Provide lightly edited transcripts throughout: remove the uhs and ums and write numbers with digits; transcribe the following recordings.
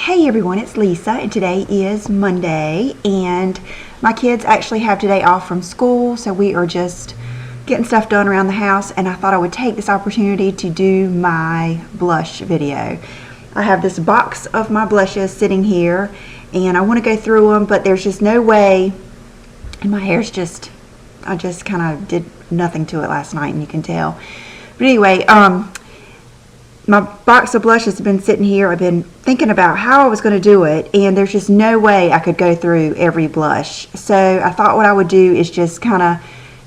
Hey everyone, it's Lisa, and today is Monday, and my kids actually have today off from school, so we are just getting stuff done around the house, and I thought I would take this opportunity to do my blush video. I have this box of my blushes sitting here, and I want to go through them, but there's just no way, and my hair's just, I just kind of did nothing to it last night, and you can tell. But anyway, my box of blushes has been sitting here. I've been thinking about how I was going to do it, and there's just no way I could go through every blush. So I thought what I would do is just kind of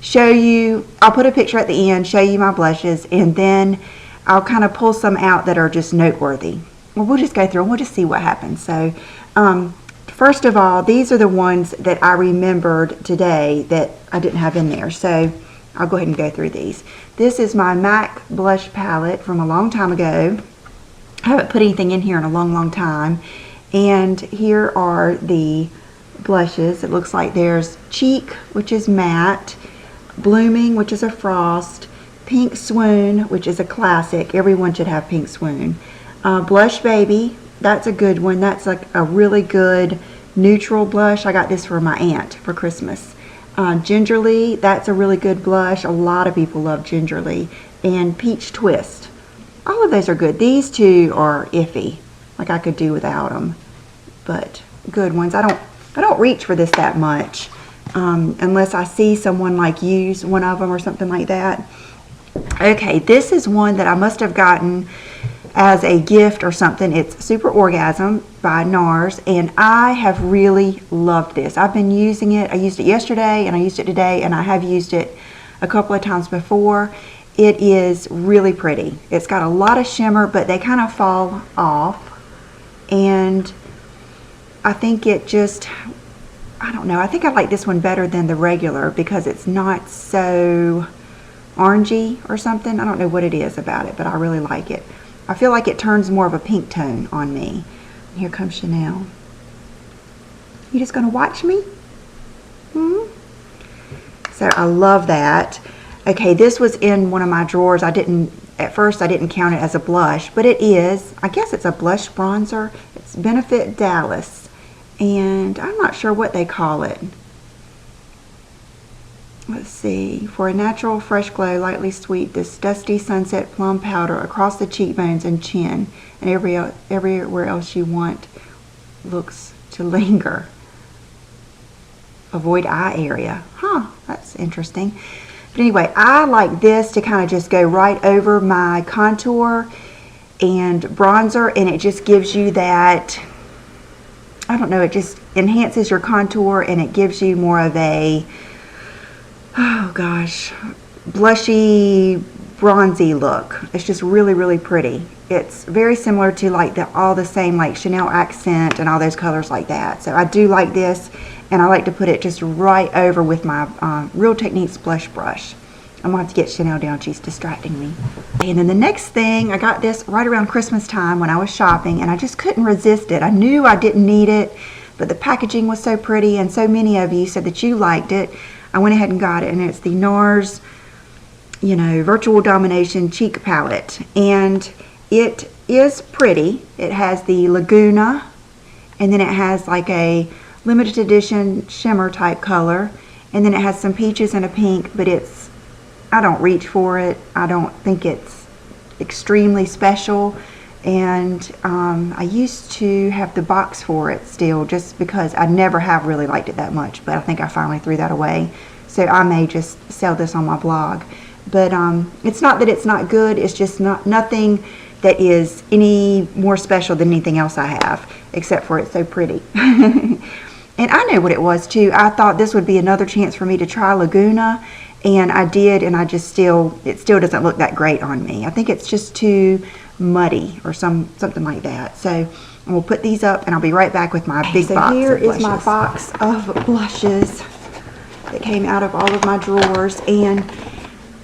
show you, I'll put a picture at the end, show you my blushes, and then I'll kind of pull some out that are just noteworthy. Well, we'll just go through and we'll just see what happens. So first of all, these are the ones that I remembered today that I didn't have in there. So I'll go ahead and go through these. This is my MAC blush palette from a long time ago. I haven't put anything in here in a long time. And here are the blushes. It looks like there's Cheek, which is matte, Blooming, which is a frost, Pink Swoon, which is a classic. Everyone should have Pink Swoon. Blush Baby, that's a good one. That's like a really good neutral blush. I got this for my aunt for Christmas. Gingerly, that's a really good blush. A lot of people love Gingerly. And Peach Twist. All of those are good. These two are iffy. Like I could do without them. But good ones. I don't reach for this that much. Unless I see someone like use one of them or something like that. Okay, this is one that I must have gotten as a gift or something. It's Super Orgasm by NARS, and I have really loved this. I've been using it. I used it yesterday and I used it today, and I have used it a couple of times before. It is really pretty. It's got a lot of shimmer, but they kind of fall off, and I think it just, I don't know, I think I like this one better than the regular because it's not so orangey or something. I don't know what it is about it, but I really like it. I feel like it turns more of a pink tone on me. Here comes Chanel. You just gonna watch me? So I love that. Okay, this was in one of my drawers. At first I didn't count it as a blush, but it is. I guess it's a blush bronzer. It's Benefit Dallas, and I'm not sure what they call it. Let's see. For a natural fresh glow, lightly sweet, this dusty sunset plum powder across the cheekbones and chin, and everywhere else you want looks to linger. Avoid eye area. Huh, that's interesting. But anyway, I like this to kind of just go right over my contour and bronzer, and it just gives you that, I don't know, it just enhances your contour, and it gives you more of a, oh gosh, blushy, bronzy look. It's just really pretty. It's very similar to like all the same like Chanel Accent and all those colors like that. So I do like this, and I like to put it just right over with my Real Techniques blush brush. I'm gonna have to get Chanel down. She's distracting me. And then the next thing, I got this right around Christmas time when I was shopping, and I just couldn't resist it. I knew I didn't need it, but the packaging was so pretty, and so many of you said that you liked it. I went ahead and got it, and it's the NARS, you know, Virtual Domination Cheek Palette, and it is pretty. It has the Laguna, and then it has like a limited edition shimmer type color, and then it has some peaches and a pink, but it's, I don't reach for it. I don't think it's extremely special, and I used to have the box for it still, just because I never have really liked it that much, but I think I finally threw that away. So I may just sell this on my blog. But it's not that it's not good, it's just nothing that is any more special than anything else I have, except for it's so pretty. And I know what it was too. I thought this would be another chance for me to try Laguna, and I did, and it still doesn't look that great on me. I think it's just too muddy or something like that. So we'll put these up, and I'll be right back with my big box of blushes. So here is my box of blushes that came out of all of my drawers, and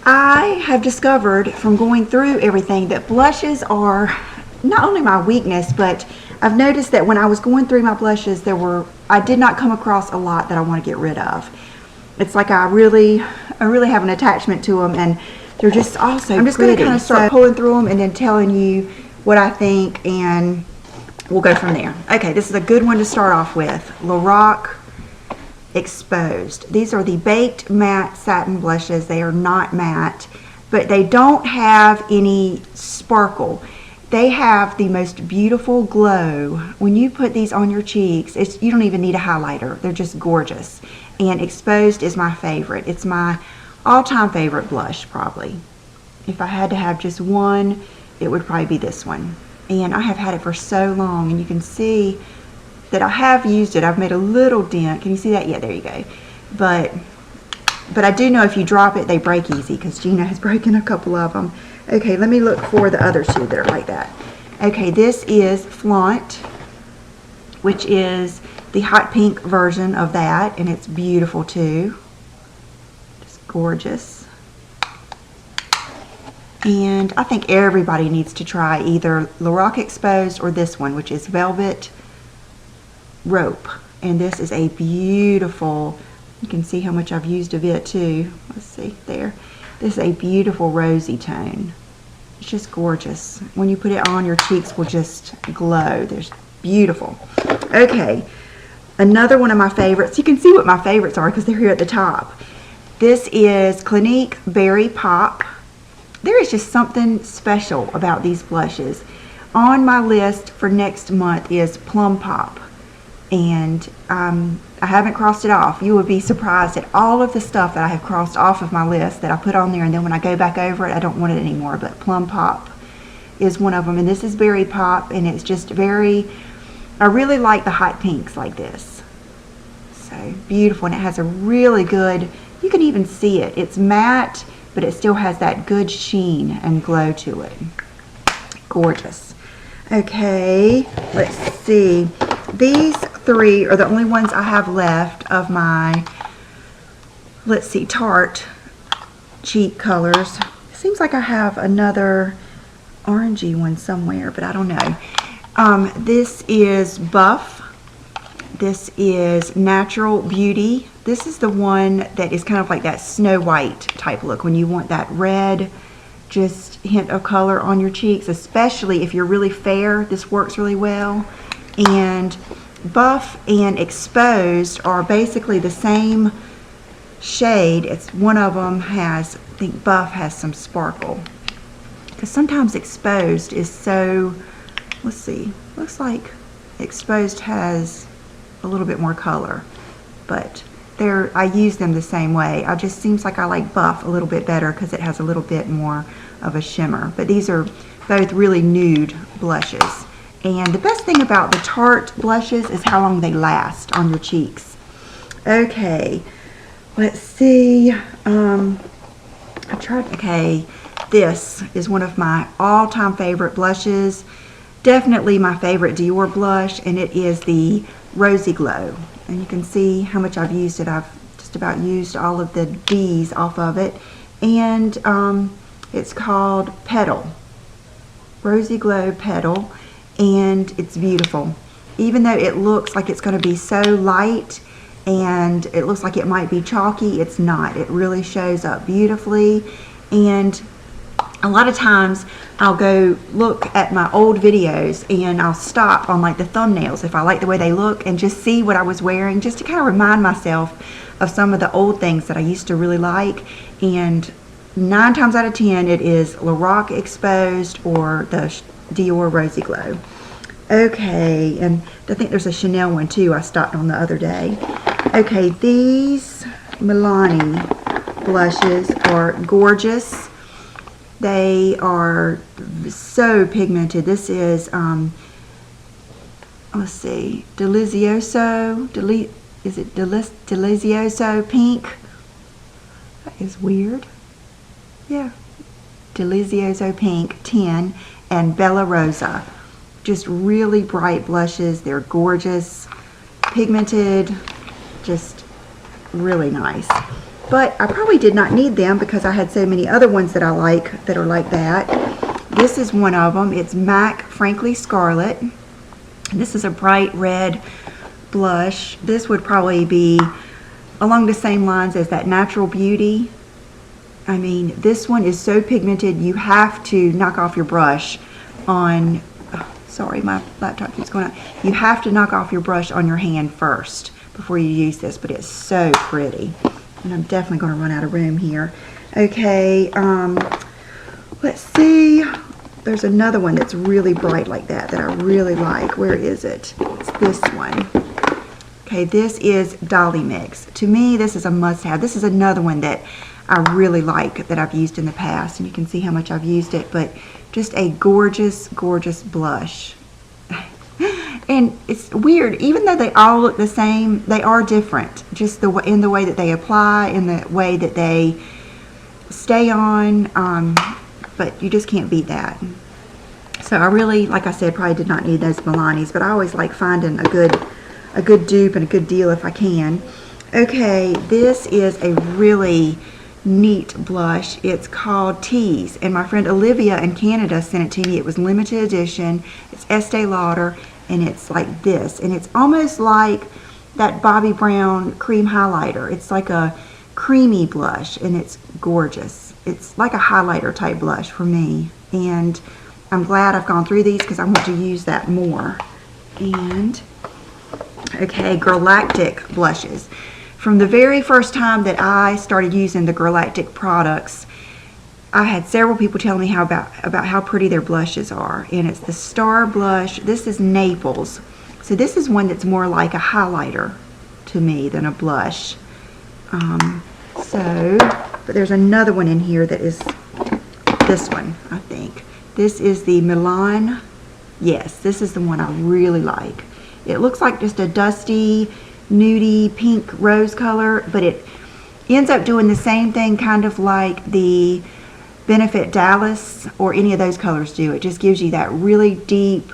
I have discovered from going through everything that blushes are not only my weakness, but I've noticed that when I was going through my blushes, I did not come across a lot that I want to get rid of. It's like I really have an attachment to them, and they're just also I'm just going to kind of start pulling through them and then telling you what I think and we'll go from there. Okay, this is a good one to start off with. Lorac Exposed. These are the Baked Matte Satin Blushes. They are not matte, but they don't have any sparkle. They have the most beautiful glow. When you put these on your cheeks, you don't even need a highlighter. They're just gorgeous. And Exposed is my favorite. It's my all-time favorite blush, probably. If I had to have just one, it would probably be this one. And I have had it for so long, and you can see that I have used it. I've made a little dent. Can you see that? Yeah, there you go. But I do know if you drop it, they break easy, because Gina has broken a couple of them. Okay, let me look for the other two that are like that. Okay, this is Flaunt, which is the hot pink version of that, and it's beautiful too. Just gorgeous. And I think everybody needs to try either Lorac Exposed or this one, which is Velvet Rope. And this is a beautiful, you can see how much I've used of it too. Let's see, there. This is a beautiful rosy tone. It's just gorgeous. When you put it on, your cheeks will just glow. There's beautiful. Okay, another one of my favorites. You can see what my favorites are because they're here at the top. This is Clinique Berry Pop. There is just something special about these blushes. On my list for next month is Plum Pop. And I haven't crossed it off. You would be surprised at all of the stuff that I have crossed off of my list that I put on there, and then when I go back over it, I don't want it anymore. But Plum Pop is one of them, and this is Berry Pop, and it's just very, I really like the hot pinks like this. So beautiful, and it has a really good, you can even see it. It's matte, but it still has that good sheen and glow to it. Gorgeous. Okay, let's see. These three are the only ones I have left of my, let's see, Tarte cheek colors. It seems like I have another orangey one somewhere, but I don't know. This is Buff. This is Natural Beauty. This is the one that is kind of like that Snow White type look, when you want that red, just hint of color on your cheeks, especially if you're really fair. This works really well. And Buff and Exposed are basically the same shade. It's one of them has, I think Buff has some sparkle, because sometimes Exposed is so, let's see, looks like Exposed has a little bit more color, but I use them the same way. I just seems like I like Buff a little bit better because it has a little bit more of a shimmer. But these are both really nude blushes. And the best thing about the Tarte blushes is how long they last on your cheeks. Okay, let's see. Okay, this is one of my all-time favorite blushes. Definitely my favorite Dior blush, and it is the Rosy Glow. And you can see how much I've used it. I've just about used all of the D's off of it. And it's called Petal. Rosy Glow Petal. And it's beautiful. Even though it looks like it's going to be so light and it looks like it might be chalky, it's not. It really shows up beautifully. And a lot of times I'll go look at my old videos and I'll stop on like the thumbnails if I like the way they look and just see what I was wearing, just to kind of remind myself of some of the old things that I used to really like. And 9 times out of 10 it is Lorac Exposed or the Dior Rosy Glow. Okay, and I think there's a Chanel one too I stopped on the other day. Okay, these Milani blushes are gorgeous. They are so pigmented. This is let's see, Delizioso, is it Delizioso Pink? That is weird. Yeah, Delizioso Pink 10 and Bella Rosa. Just really bright blushes. They're gorgeous, pigmented, just really nice. But I probably did not need them because I had so many other ones that I like that are like that. This is one of them. It's MAC Frankly Scarlet. This is a bright red blush. This would probably be along the same lines as that Natural Beauty. I mean, this one is so pigmented, you have to knock off your brush on, sorry, my laptop keeps going out. You have to knock off your brush on your hand first before you use this, but it's so pretty. And I'm definitely going to run out of room here. Okay, let's see. There's another one that's really bright like that I really like. Where is it? It's this one. Okay, this is Dolly Mix. To me, this is a must-have. This is another one that I really like that I've used in the past, and you can see how much I've used it, but just a gorgeous, gorgeous blush. And it's weird, even though they all look the same, they are different. Just in the way that they apply, in the way that they stay on, but you just can't beat that. So I really, like I said, probably did not need those Milanis, but I always like finding a good dupe and a good deal if I can. Okay, this is a really neat blush. It's called Tease, and my friend Olivia in Canada sent it to me. It was limited edition. It's Estee Lauder, and it's like this, and it's almost like that Bobbi Brown cream highlighter. It's like a creamy blush, and it's gorgeous. It's like a highlighter type blush for me, and I'm glad I've gone through these because I want to use that more. And okay, Galactic blushes. From the very first time that I started using the Galactic products, I had several people tell me about how pretty their blushes are. And it's the Star Blush. This is Naples. So this is one that's more like a highlighter to me than a blush. But there's another one in here that is this one, I think. This is the Milan. Yes, this is the one I really like. It looks like just a dusty, nudie pink rose color, but it ends up doing the same thing kind of like the Benefit Dallas or any of those colors do. It just gives you that really deep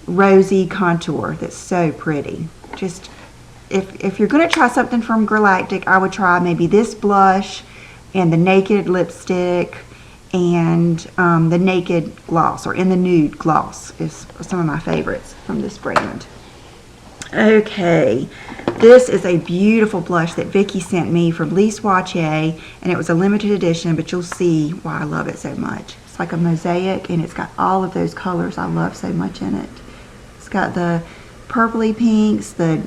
rosy contour that's so pretty. Just if you're going to try something from Galactic, I would try maybe this blush and the Naked lipstick and the Naked gloss, or In the Nude gloss is some of my favorites from this brand. Okay, this is a beautiful blush that Vicki sent me from Lee Swatchier, and it was a limited edition, but you'll see why I love it so much. It's like a mosaic, and it's got all of those colors I love so much in it. It's got the purpley pinks, the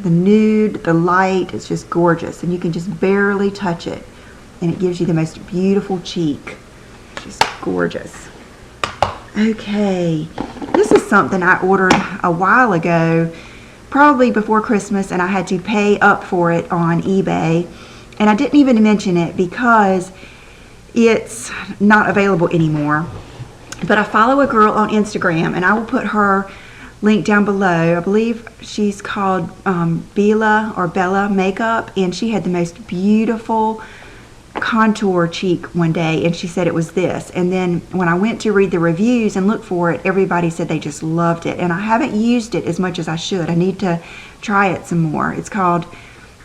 nude, the light. It's just gorgeous, and you can just barely touch it, and it gives you the most beautiful cheek. Just gorgeous. Okay, this is something I ordered a while ago, probably before Christmas, and I had to pay up for it on eBay, and I didn't even mention it because it's not available anymore. But I follow a girl on Instagram, and I will put her link down below. I believe she's called Bella Makeup, and she had the most beautiful contour cheek one day, and she said it was this. And then when I went to read the reviews and look for it, everybody said they just loved it, and I haven't used it as much as I should. I need to try it some more. It's called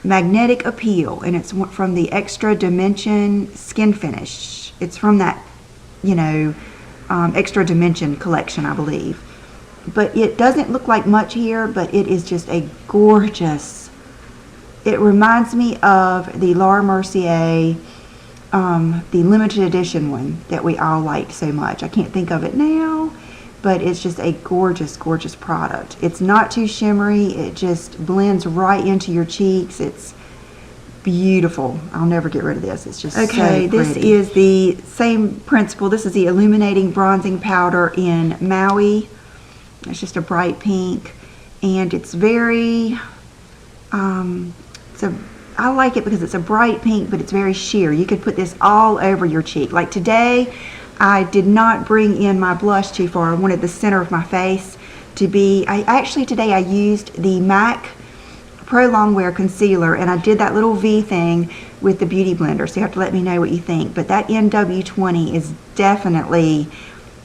Magnetic Appeal, and it's from the Extra Dimension Skin Finish. It's from that, Extra Dimension collection, I believe. But it doesn't look like much here, but it is just a gorgeous. It reminds me of the Laura Mercier, the limited edition one that we all liked so much. I can't think of it now, but it's just a gorgeous, gorgeous product. It's not too shimmery. It just blends right into your cheeks. It's beautiful. I'll never get rid of this. It's just okay. So this is the same principle. This is the Illuminating Bronzing Powder in Maui. It's just a bright pink, and it's very I like it because it's a bright pink, but it's very sheer. You could put this all over your cheek. Like today, I did not bring in my blush too far. I wanted the center of my face to be, today I used the MAC Pro Longwear Concealer, and I did that little V thing with the Beauty Blender, so you have to let me know what you think. But that NW20 is definitely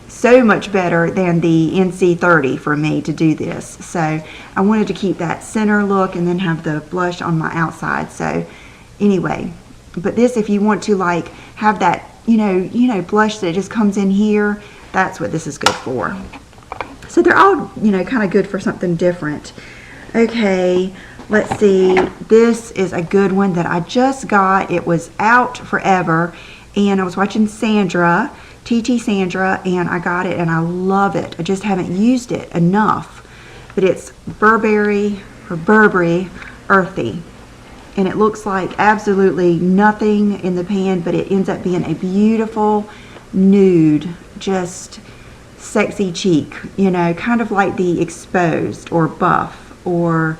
so much better than the NC30 for me to do this. So I wanted to keep that center look and then have the blush on my outside. So anyway, but this, if you want to like have that, blush that just comes in here, that's what this is good for. So they're all, kind of good for something different. Okay, let's see. This is a good one that I just got. It was out forever, and I was watching Sandra TT Sandra, and I got it and I love it. I just haven't used it enough. But it's Burberry Earthy. And it looks like absolutely nothing in the pan, but it ends up being a beautiful nude, just sexy cheek, you know, kind of like the Exposed or Buff, or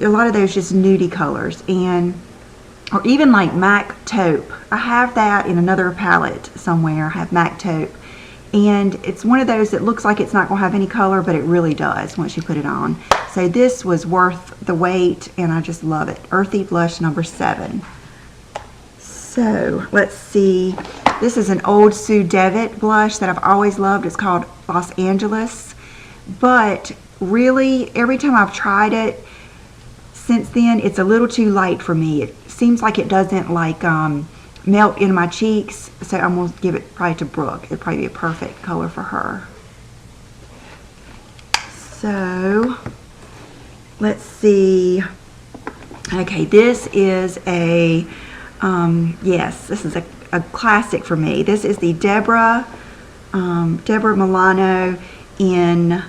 a lot of those just nudie colors, or even like MAC Taupe. I have that in another palette somewhere. I have MAC Taupe, and it's one of those that looks like it's not going to have any color, but it really does once you put it on. So this was worth the wait, and I just love it. Earthy Blush number 7. So let's see. This is an old Sue Devitt blush that I've always loved. It's called Los Angeles, but really every time I've tried it since then, it's a little too light for me. It seems like it doesn't like melt in my cheeks, so I'm going to give it probably to Brooke. It'd probably be a perfect color for her. So let's see. Okay, this is a yes, this is a classic for me. This is the Deborah Milano in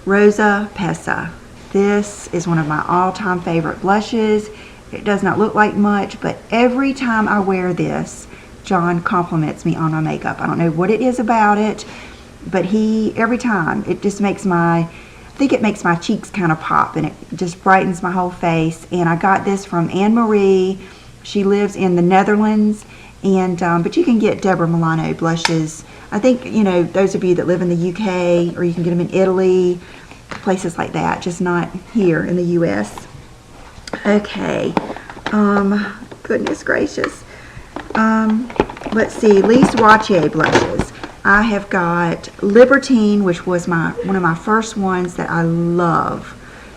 Rosa Pesa. This is one of my all-time favorite blushes. It does not look like much, but every time I wear this, John compliments me on my makeup. I don't know what it is about it, but every time, it just makes I think it makes my cheeks kind of pop, and it just brightens my whole face. And I got this from Anne Marie. She lives in the Netherlands, and but you can get Deborah Milano blushes. I think, you know, those of you that live in the UK, or you can get them in Italy, places like that, just not here in the US. Okay, goodness gracious. Let's see, Lise Wattier blushes. I have got Libertine, which was one of my first ones that I love,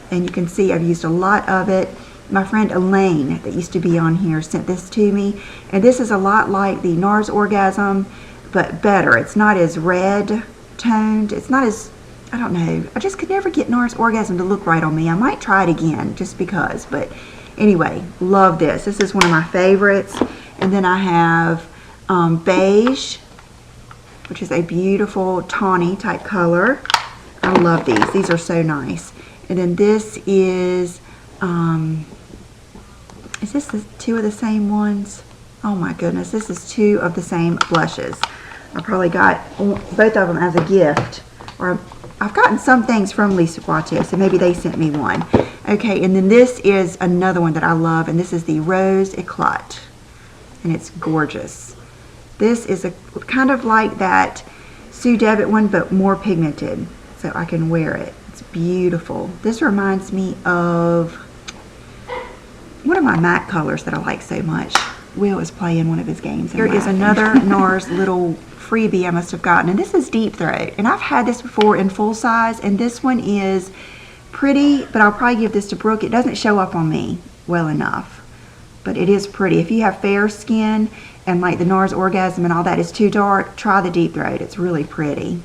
and you can see I've used a lot of it. My friend Elaine, that used to be on here, sent this to me, and this is a lot like the NARS Orgasm, but better. It's not as red toned. It's not as, I don't know, I just could never get NARS Orgasm to look right on me. I might try it again just because, but anyway, love this. This is one of my favorites. And then I have Beige, which is a beautiful tawny type color. I love these. These are so nice. And then this is this the 2 of the same ones? Oh my goodness, this is 2 of the same blushes. I probably got both of them as a gift, or I've gotten some things from Lise Wattier, so maybe they sent me one. Okay, and then this is another one that I love, and this is the Rose Eclat, and it's gorgeous. This is a kind of like that Sue Devitt one, but more pigmented, so I can wear it. It's beautiful. This reminds me of one of my MAC colors that I like so much. Will is playing one of his games. Here is another NARS little freebie I must have gotten, and this is Deep Throat, and I've had this before in full size, and this one is pretty, but I'll probably give this to Brooke. It doesn't show up on me well enough, but it is pretty. If you have fair skin and like the NARS Orgasm and all that is too dark, try the Deep Throat. It's really pretty.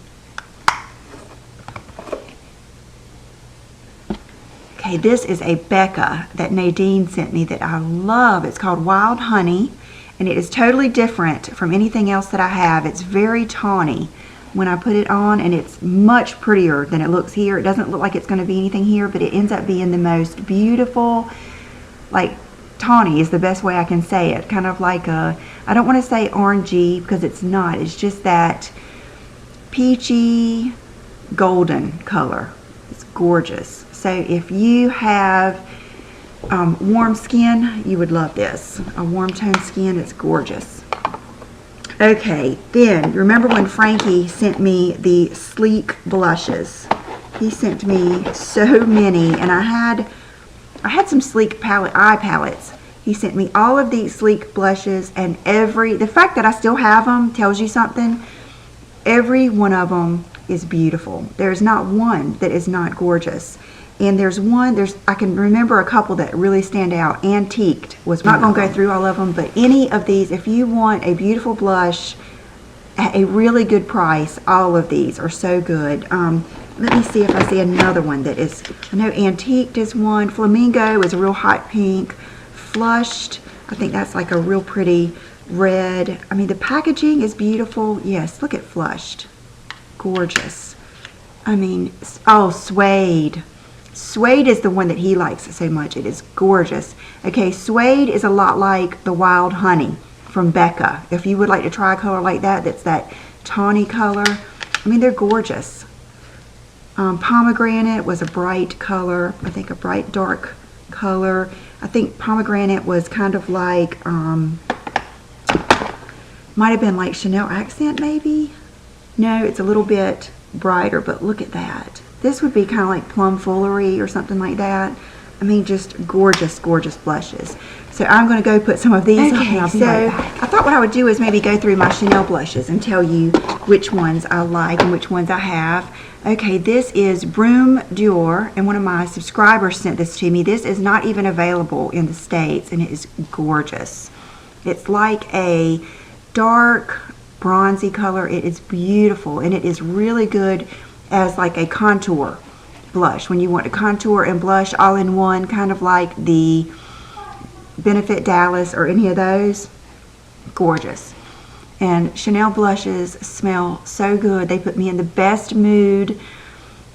Okay, this is a Becca that Nadine sent me that I love. It's called Wild Honey, and it is totally different from anything else that I have. It's very tawny when I put it on, and it's much prettier than it looks here. It doesn't look like it's going to be anything here, but it ends up being the most beautiful, like tawny is the best way I can say it. Kind of like a, I don't want to say orangey because it's not. It's just that peachy golden color. It's gorgeous. So if you have warm skin, you would love this. A warm toned skin, it's gorgeous. Okay, then remember when Frankie sent me the sleek blushes? He sent me so many, and I had some sleek eye palettes. He sent me all of these sleek blushes, and the fact that I still have them tells you something. Every one of them is beautiful. There's not one that is not gorgeous. And I can remember a couple that really stand out. Antiqued was, I'm not going to go through all of them, but any of these, if you want a beautiful blush at a really good price, all of these are so good. Let me see if I see another one that is, I know Antiqued is one. Flamingo is a real hot pink. Flushed, I think that's like a real pretty red. I mean, the packaging is beautiful. Yes, look at flushed. Gorgeous. I mean, oh, suede. Suede is the one that he likes so much. It is gorgeous. Okay, suede is a lot like the Wild Honey from Becca. If you would like to try a color like that, that's that tawny color. I mean, they're gorgeous. Pomegranate was a bright color. I think a bright dark color. I think pomegranate was kind of like, might have been like Chanel Accent maybe. No, it's a little bit brighter, but look at that. This would be kind of like Plum Foolery or something like that. I mean, just gorgeous, gorgeous blushes. So I'm going to go put some of these on. Okay, So I thought what I would do is maybe go through my Chanel blushes and tell you which ones I like and which ones I have. Okay, this is Broom Dior, and one of my subscribers sent this to me. This is not even available in the States, and it is gorgeous. It's like a dark bronzy color. It is beautiful, and it is really good as like a contour blush when you want to contour and blush all in one, kind of like the Benefit Dallas or any of those. Gorgeous. And Chanel blushes smell so good. They put me in the best mood.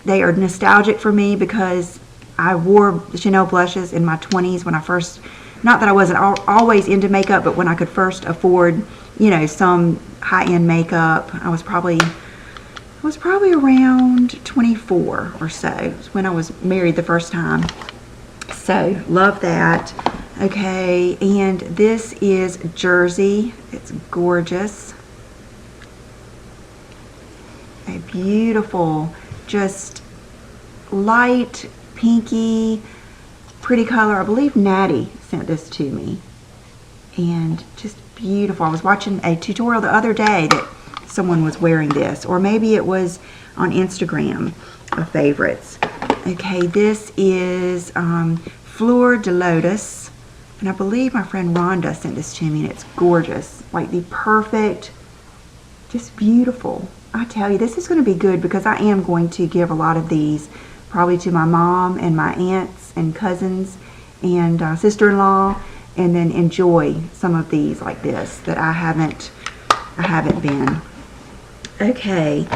They are nostalgic for me because I wore the Chanel blushes in my 20s when I first, not that I wasn't always into makeup, but when I could first afford, you know, some high-end makeup. I was probably around 24 or so. It was when I was married the first time. So, love that. Okay, and this is Jersey. It's gorgeous. A beautiful, just light, pinky, pretty color. I believe Natty sent this to me. And just beautiful. I was watching a tutorial the other day that someone was wearing this, or maybe it was on Instagram of favorites. Okay, this is Fleur de Lotus, and I believe my friend Rhonda sent this to me, and it's gorgeous, like the perfect, just beautiful. I tell you, this is going to be good because I am going to give a lot of these probably to my mom and my aunts and cousins and sister-in-law, and then enjoy some of these like this that I haven't been. Okay,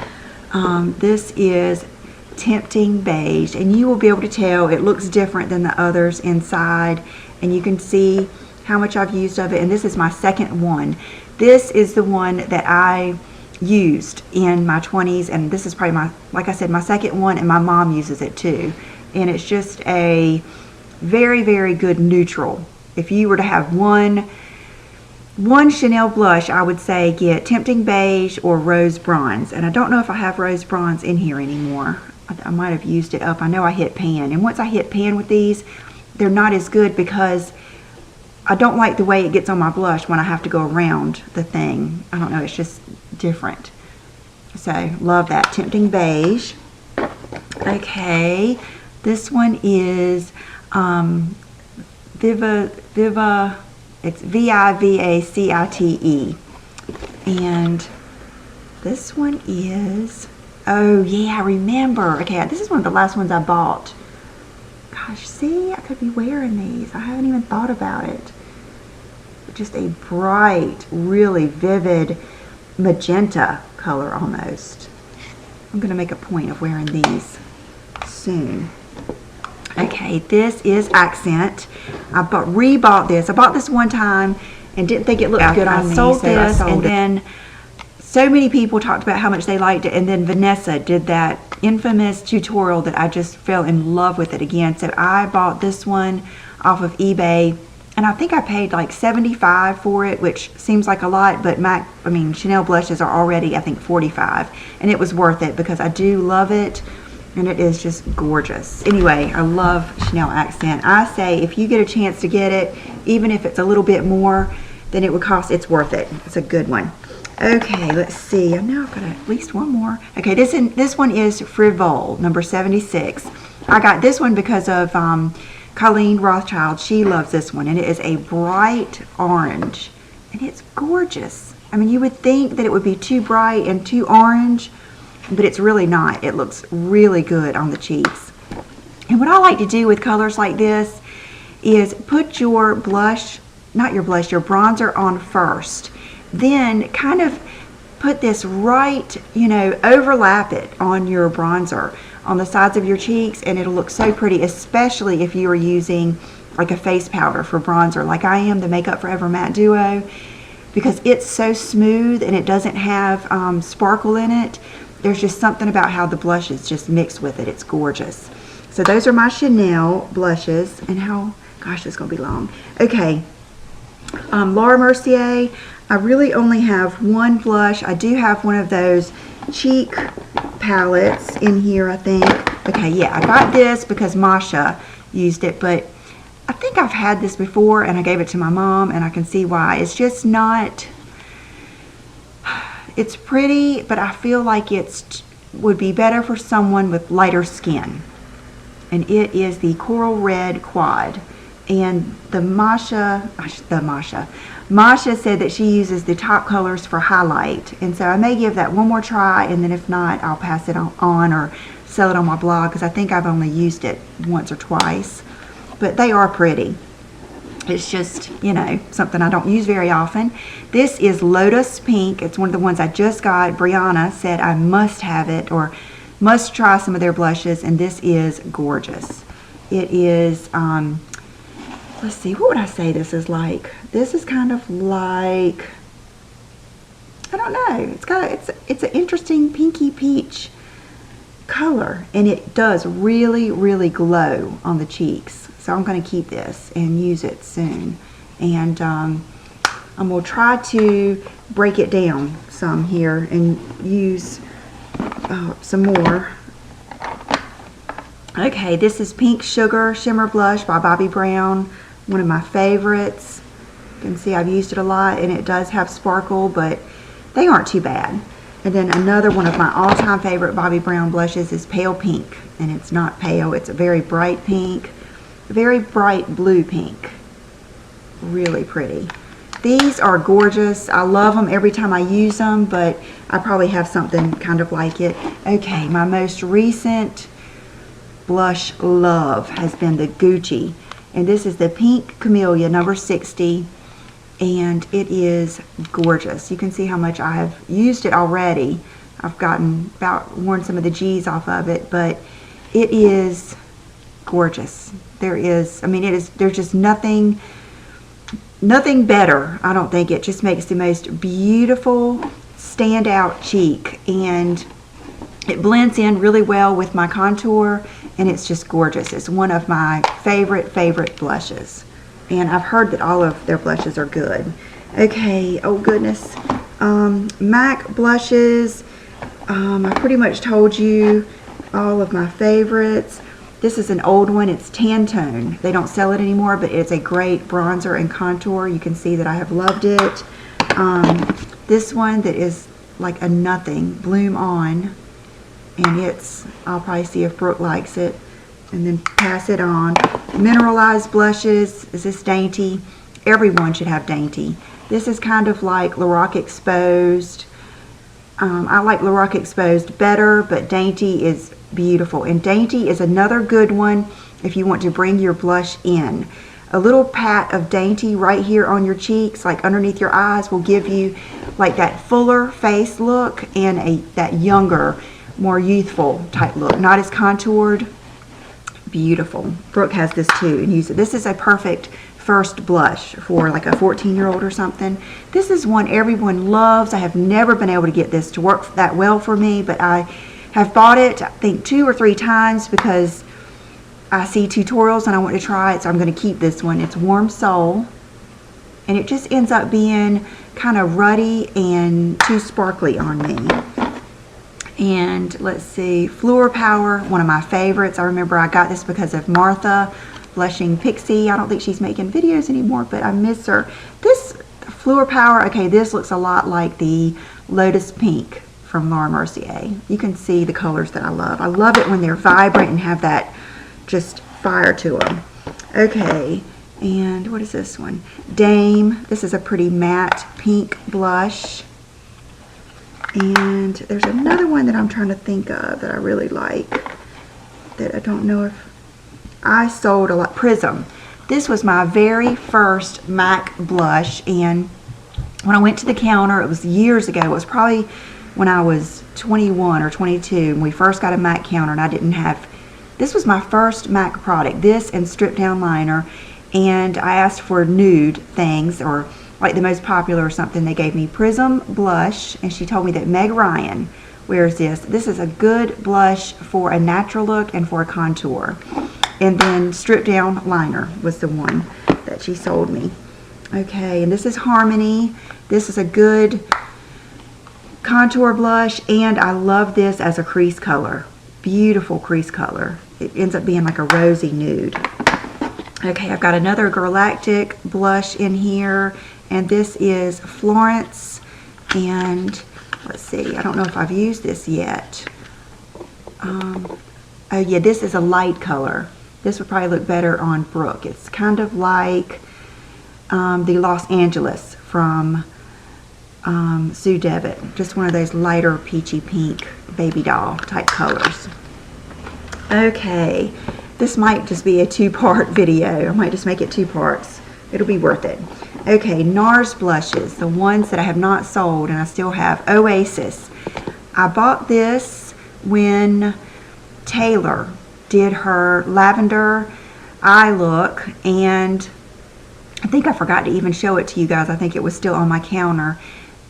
this is Tempting Beige, and you will be able to tell it looks different than the others inside, and you can see how much I've used of it. And this is my second one. This is the one that I used in my 20s, and this is probably my, like I said, my second one, and my mom uses it too. And it's just a very, very good neutral. If you were to have one Chanel blush, I would say get Tempting Beige or Rose Bronze. And I don't know if I have Rose Bronze in here anymore. I might have used it up. I know I hit pan. And once I hit pan with these, they're not as good because I don't like the way it gets on my blush when I have to go around the thing. I don't know, it's just different. So, love that. Tempting Beige. Okay, this one is Viva, it's Vivacite. And this one is, oh yeah, I remember. Okay, this is one of the last ones I bought. Gosh, see, I could be wearing these. I haven't even thought about it. Just a bright, really vivid magenta color almost. I'm going to make a point of wearing these soon. Okay, this is Accent. I rebought this. I bought this one time and didn't think it looked good on me. I sold this, and then so many people talked about how much they liked it, and then Vanessa did that infamous tutorial that I just fell in love with it again. So I bought this one off of eBay, and I think I paid like $75 for it, which seems like a lot, but Chanel blushes are already, I think, $45, and it was worth it because I do love it. And it is just gorgeous. Anyway, I love Chanel Accent. I say if you get a chance to get it, even if it's a little bit more than it would cost, it's worth it. It's a good one. Okay, let's see. I know I've got at least one more. Okay, this one is Frivole, number 76. I got this one because of Colleen Rothschild. She loves this one, and it is a bright orange, and it's gorgeous. I mean, you would think that it would be too bright and too orange, but it's really not. It looks really good on the cheeks. And what I like to do with colors like this is put your blush not your blush, your bronzer on first. Then kind of put this right, you know, overlap it on your bronzer on the sides of your cheeks, and it'll look so pretty, especially if you are using like a face powder for bronzer like I am, the Makeup Forever Matte Duo, because it's so smooth and it doesn't have sparkle in it. There's just something about how the blushes just mix with it. It's gorgeous. So those are my Chanel blushes, and how, gosh, it's gonna be long. Okay, Laura Mercier, I really only have one blush. I do have one of those cheek palettes in here, I think. Okay, yeah, I got this because Masha used it, but I think I've had this before and I gave it to my mom, and I can see why. It's just not, it's pretty, but I feel like it would be better for someone with lighter skin. And it is the Coral Red Quad. And the Masha said that she uses the top colors for highlight. And so I may give that one more try, and then if not, I'll pass it on or sell it on my blog, because I think I've only used it once or twice. But they are pretty. It's just, you know, something I don't use very often. This is Lotus Pink. It's one of the ones I just got. Brianna said I must have it or must try some of their blushes, and this is gorgeous. It is, let's see, what would I say this is like? This is kind of like, I don't know. It's an interesting pinky peach color, and it does really, really glow on the cheeks. So I'm going to keep this and use it soon. And I'm going to try to break it down some here and use some more. Okay, this is Pink Sugar Shimmer Blush by Bobbi Brown. One of my favorites. You can see I've used it a lot, and it does have sparkle, but they aren't too bad. And then another one of my all-time favorite Bobbi Brown blushes is Pale Pink. And it's not pale, it's a very bright pink. Very bright blue pink. Really pretty. These are gorgeous. I love them every time I use them, but I probably have something kind of like it. Okay, my most recent blush love has been the Gucci. And this is the Pink Camellia number 60. And it is gorgeous. You can see how much I have used it already. I've worn some of the G's off of it, but it is gorgeous. There's just nothing better. I don't think. It just makes the most beautiful standout cheek, and it blends in really well with my contour, and it's just gorgeous. It's one of my favorite blushes, and I've heard that all of their blushes are good. Okay, oh goodness, MAC blushes. I pretty much told you all of my favorites. This is an old one. It's Tantone. They don't sell it anymore, but it's a great bronzer and contour. You can see that I have loved it. This one that is like a nothing, Bloom On. And I'll probably see if Brooke likes it and then pass it on. Mineralized blushes. Is this Dainty? Everyone should have Dainty. This is kind of like Lorac Exposed. I like Lorac Exposed better, but Dainty is beautiful. And Dainty is another good one if you want to bring your blush in. A little pat of Dainty right here on your cheeks, like underneath your eyes, will give you like that fuller face look and that younger, more youthful type look. Not as contoured. Beautiful. Brooke has this too and use it. This is a perfect first blush for like a 14-year-old or something. This is one everyone loves. I have never been able to get this to work that well for me, but I have bought it, I think 2 or 3 times because I see tutorials and I want to try it, so I'm going to keep this one. It's Warm Soul, and it just ends up being kind of ruddy and too sparkly on me. And let's see, Fluor Power, one of my favorites. I remember I got this because of Martha, Blushing Pixie. I don't think she's making videos anymore, but I miss her. This Fluor Power, okay, this looks a lot like the Lotus Pink from Laura Mercier. You can see the colors that I love. I love it when they're vibrant and have that just fire to them. Okay, and what is this one? Dame. This is a pretty matte pink blush. And there's another one that I'm trying to think of that I really like that I don't know if I sold a lot. Prism. This was my very first MAC blush, and when I went to the counter, it was years ago. It was probably when I was 21 or 22, and we first got a MAC counter, and I didn't have, this was my first MAC product, this and Strip Down Liner, and I asked for nude things, or like the most popular or something. They gave me Prism Blush, and she told me that Meg Ryan wears this. This is a good blush for a natural look and for a contour. And then Strip Down Liner was the one that she sold me. Okay, and this is Harmony. This is a good contour blush, and I love this as a crease color. Beautiful crease color. It ends up being like a rosy nude. Okay, I've got another Galactic blush in here, and this is Florence, and let's see, I don't know if I've used this yet. Oh yeah, this is a light color. This would probably look better on Brooke. It's kind of like the Los Angeles from Sue Devitt. Just one of those lighter peachy pink baby doll type colors. Okay, this might just be a two-part video. I might just make it two parts. It'll be worth it. Okay, NARS blushes, the ones that I have not sold and I still have. Oasis. I bought this when Taylor did her lavender eye look, and I think I forgot to even show it to you guys. I think it was still on my counter,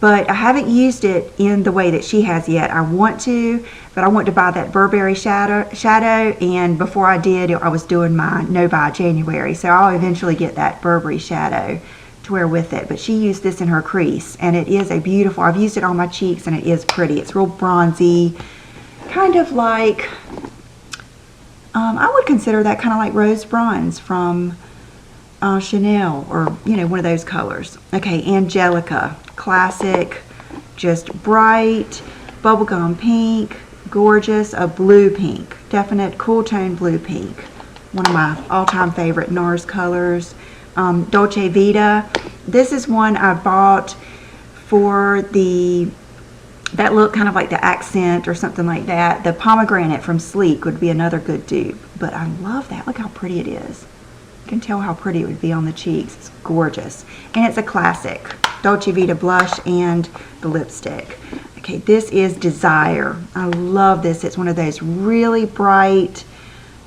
but I haven't used it in the way that she has yet. I want to, but I want to buy that Burberry shadow, and before I did, I was doing my no buy January, so I'll eventually get that Burberry shadow to wear with it. But she used this in her crease, and it is a beautiful, I've used it on my cheeks, and it is pretty. It's real bronzy, kind of like, I would consider that kind of like rose bronze from Chanel, or you know, one of those colors. Okay, Angelica, classic, just bright bubblegum pink, gorgeous, a blue pink, definite cool tone blue pink, one of my all-time favorite NARS colors. Dolce Vita, this is one I bought for that look, kind of like the accent or something like that. The pomegranate from Sleek would be another good dupe, but I love that. Look how pretty it is. You can tell how pretty it would be on the cheeks. It's gorgeous, and it's a classic Dolce Vita blush and the lipstick. Okay, this is Desire. I love this. It's one of those really bright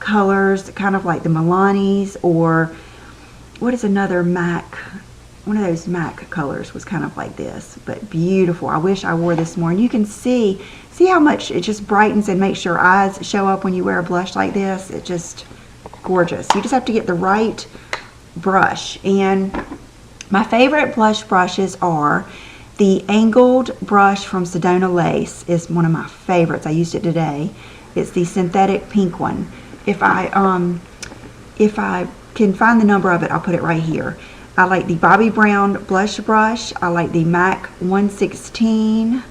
colors, kind of like the Milani's, or what is another MAC? One of those MAC colors was kind of like this, but beautiful. I wish I wore this more. And you can see how much it just brightens and makes your eyes show up when you wear a blush like this. It's just gorgeous. You just have to get the right brush. And my favorite blush brushes are the angled brush from Sedona Lace. Is one of my favorites. I used it today. It's the synthetic pink one. If I can find the number of it, I'll put it right here. I like the Bobbi Brown blush brush. I like the MAC 116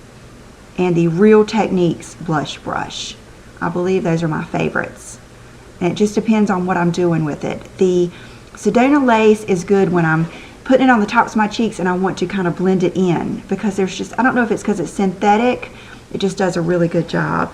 and the Real Techniques blush brush. I believe those are my favorites. And it just depends on what I'm doing with it. The Sedona Lace is good when I'm putting it on the tops of my cheeks and I want to kind of blend it in, because there's just, I don't know if it's because it's synthetic, it just does a really good job.